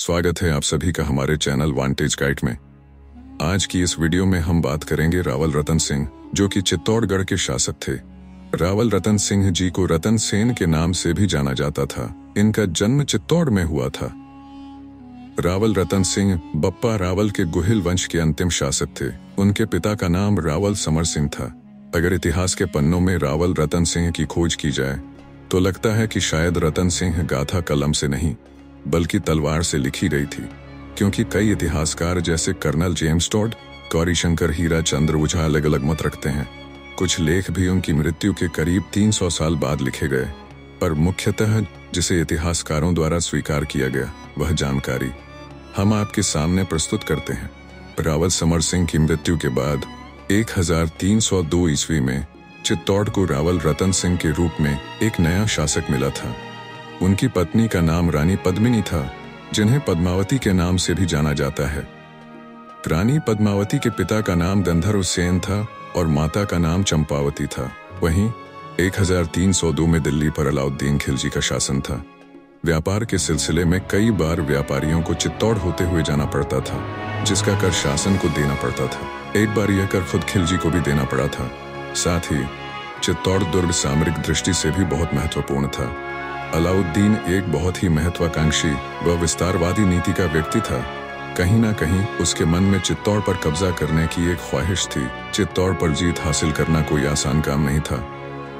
स्वागत है आप सभी का हमारे चैनल वांटेज गाइड में। आज की इस वीडियो में हम बात करेंगे रावल रतन सिंह, जो कि चित्तौड़गढ़ के शासक थे। रावल रतन सिंह जी को रतन सेन के नाम से भी जाना जाता था। इनका जन्म चित्तौड़ में हुआ था। रावल रतन सिंह बप्पा रावल के गुहिल वंश के अंतिम शासक थे। उनके पिता का नाम रावल समर सिंह था। अगर इतिहास के पन्नों में रावल रतन सिंह की खोज की जाए तो लगता है कि शायद रतन सिंह गाथा कलम से नहीं बल्कि तलवार से लिखी गई थी, क्योंकि कई इतिहासकार जैसे कर्नल जेम्स टॉड, गौरीशंकर हीरा चंद्र ओझा अलग अलग मत रखते हैं। कुछ लेख भी उनकी मृत्यु के करीब 300 साल बाद लिखे गए, पर मुख्यतः जिसे इतिहासकारों द्वारा स्वीकार किया गया वह जानकारी हम आपके सामने प्रस्तुत करते हैं। रावल समर सिंह की मृत्यु के बाद 1302 ईस्वी में चित्तौड़ को रावल रतन सिंह के रूप में एक नया शासक मिला था। उनकी पत्नी का नाम रानी पद्मिनी था, जिन्हें पद्मावती के नाम से भी जाना जाता है। रानी पद्मावती के पिता का नाम गंधर्व सेन था और माता का नाम चंपावती था। वहीं 1302 में दिल्ली पर अलाउद्दीन खिलजी का शासन था। व्यापार के सिलसिले में कई बार व्यापारियों को चित्तौड़ होते हुए जाना पड़ता था, जिसका कर शासन को देना पड़ता था। एक बार यह कर खुद खिलजी को भी देना पड़ा था। साथ ही चित्तौड़ दुर्ग सामरिक दृष्टि से भी बहुत महत्वपूर्ण था। अलाउद्दीन एक बहुत ही महत्वाकांक्षी व विस्तारवादी नीति का व्यक्ति था। कहीं ना कहीं उसके मन में चित्तौड़ पर कब्जा करने की एक ख्वाहिश थी। चित्तौड़ पर जीत हासिल करना कोई आसान काम नहीं था।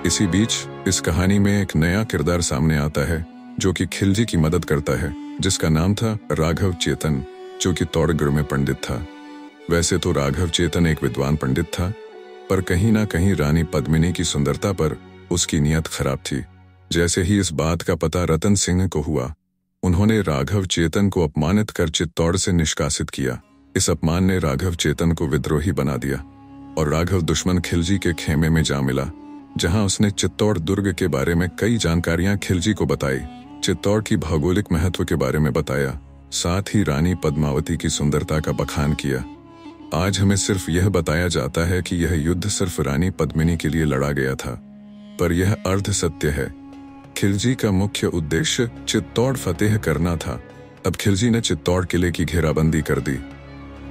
इसी बीच इस कहानी में एक नया किरदार सामने आता है जो कि खिलजी की मदद करता है, जिसका नाम था राघव चेतन, जो कि तौड़गढ़ में पंडित था। वैसे तो राघव चेतन एक विद्वान पंडित था, पर कहीं ना कहीं रानी पद्मिनी की सुंदरता पर उसकी नीयत खराब थी। जैसे ही इस बात का पता रतन सिंह को हुआ, उन्होंने राघव चेतन को अपमानित कर चित्तौड़ से निष्कासित किया। इस अपमान ने राघव चेतन को विद्रोही बना दिया और राघव दुश्मन खिलजी के खेमे में जा मिला, जहां उसने चित्तौड़ दुर्ग के बारे में कई जानकारियां खिलजी को बताई, चित्तौड़ की भौगोलिक महत्व के बारे में बताया, साथ ही रानी पद्मावती की सुंदरता का बखान किया। आज हमें सिर्फ यह बताया जाता है कि यह युद्ध सिर्फ रानी पद्मिनी के लिए लड़ा गया था, पर यह अर्ध सत्य है। खिलजी का मुख्य उद्देश्य चित्तौड़ फतेह करना था। अब खिलजी ने चित्तौड़ किले की घेराबंदी कर दी,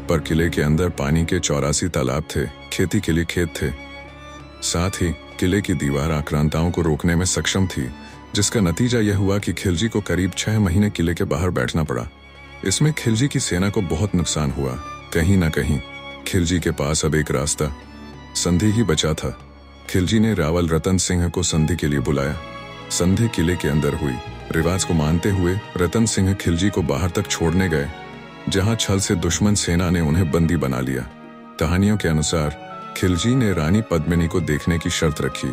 पर किले के अंदर पानी के 84 तालाब थे, खेती के लिए खेत थे। साथ ही किले की दीवार आक्रांताओं को रोकने में सक्षम थी, जिसका नतीजा यह हुआ कि खिलजी को करीब 6 महीने किले के बाहर बैठना पड़ा। इसमें खिलजी की सेना को बहुत नुकसान हुआ। कहीं ना कहीं खिलजी के पास अब एक रास्ता, संधि ही बचा था। खिलजी ने रावल रतन सिंह को संधि के लिए बुलाया। संधि किले के अंदर हुई। रिवाज को मानते हुए रतन सिंह खिलजी को बाहर तक छोड़ने गए, जहां छल से दुश्मन सेना ने उन्हें बंदी बना लिया। कहानियों के अनुसार खिलजी ने रानी पद्मिनी को देखने की शर्त रखी।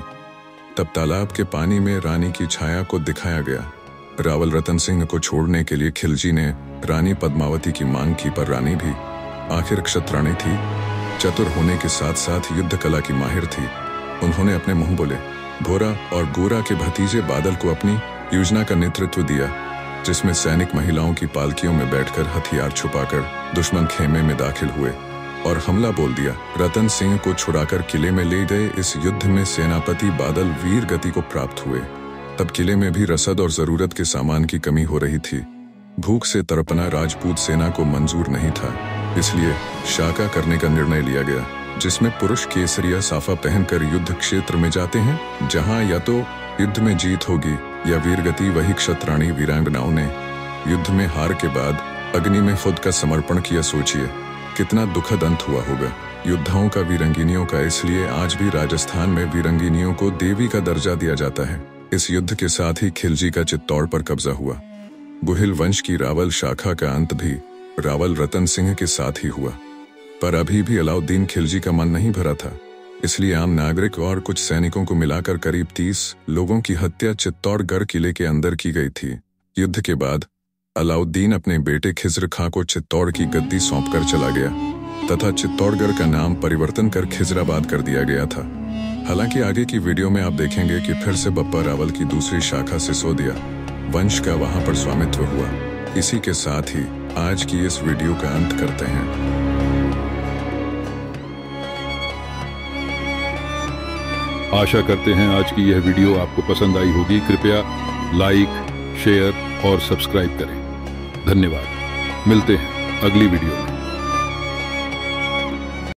तब तालाब के पानी में रानी की छाया को दिखाया गया। रावल रतन सिंह को छोड़ने के लिए खिलजी ने रानी पद्मावती की मांग की, पर रानी भी आखिर क्षत्राणी थी। चतुर होने के साथ साथ युद्ध कला की माहिर थी। उन्होंने अपने मुंह बोले भोरा और गोरा के भतीजे बादल को अपनी योजना का नेतृत्व दिया, जिसमें सैनिक महिलाओं की पालकियों में बैठकर हथियार छुपाकर दुश्मन खेमे में दाखिल हुए और हमला बोल दिया। रतन सिंह को छुड़ाकर किले में ले गए। इस युद्ध में सेनापति बादल वीर गति को प्राप्त हुए। तब किले में भी रसद और जरूरत के सामान की कमी हो रही थी। भूख से तड़पना राजपूत सेना को मंजूर नहीं था, इसलिए शाका करने का निर्णय लिया गया, जिसमें पुरुष केसरिया साफा पहनकर युद्ध क्षेत्र में जाते हैं, जहां या तो युद्ध में जीत होगी या वीरगति। वही क्षत्राणी वीरांगनाओं ने युद्ध में हार के बाद अग्नि में खुद का समर्पण किया। सोचिए कितना दुखद अंत हुआ होगा योद्धाओं का, वीरंगिनियों का। इसलिए आज भी राजस्थान में वीरंगिनियों को देवी का दर्जा दिया जाता है। इस युद्ध के साथ ही खिलजी का चित्तौड़ पर कब्जा हुआ। गुहिल वंश की रावल शाखा का अंत भी रावल रतन सिंह के साथ ही हुआ। पर अभी भी अलाउद्दीन खिलजी का मन नहीं भरा था, इसलिए आम नागरिक और कुछ सैनिकों को मिलाकर करीब 30 लोगों की हत्या चित्तौड़गढ़ किले के अंदर की गई थी। युद्ध के बाद अलाउद्दीन अपने बेटे खिज्र खां को चित्तौड़ की गद्दी सौंपकर चला गया तथा चित्तौड़गढ़ का नाम परिवर्तन कर खिजराबाद कर दिया गया था। हालांकि आगे की वीडियो में आप देखेंगे कि फिर से बप्पा रावल की दूसरी शाखा सिसोदिया वंश का वहां पर स्वामित्व हुआ। इसी के साथ ही आज की इस वीडियो का अंत करते हैं। आशा करते हैं आज की यह वीडियो आपको पसंद आई होगी। कृपया लाइक, शेयर और सब्सक्राइब करें। धन्यवाद। मिलते हैं अगली वीडियो में।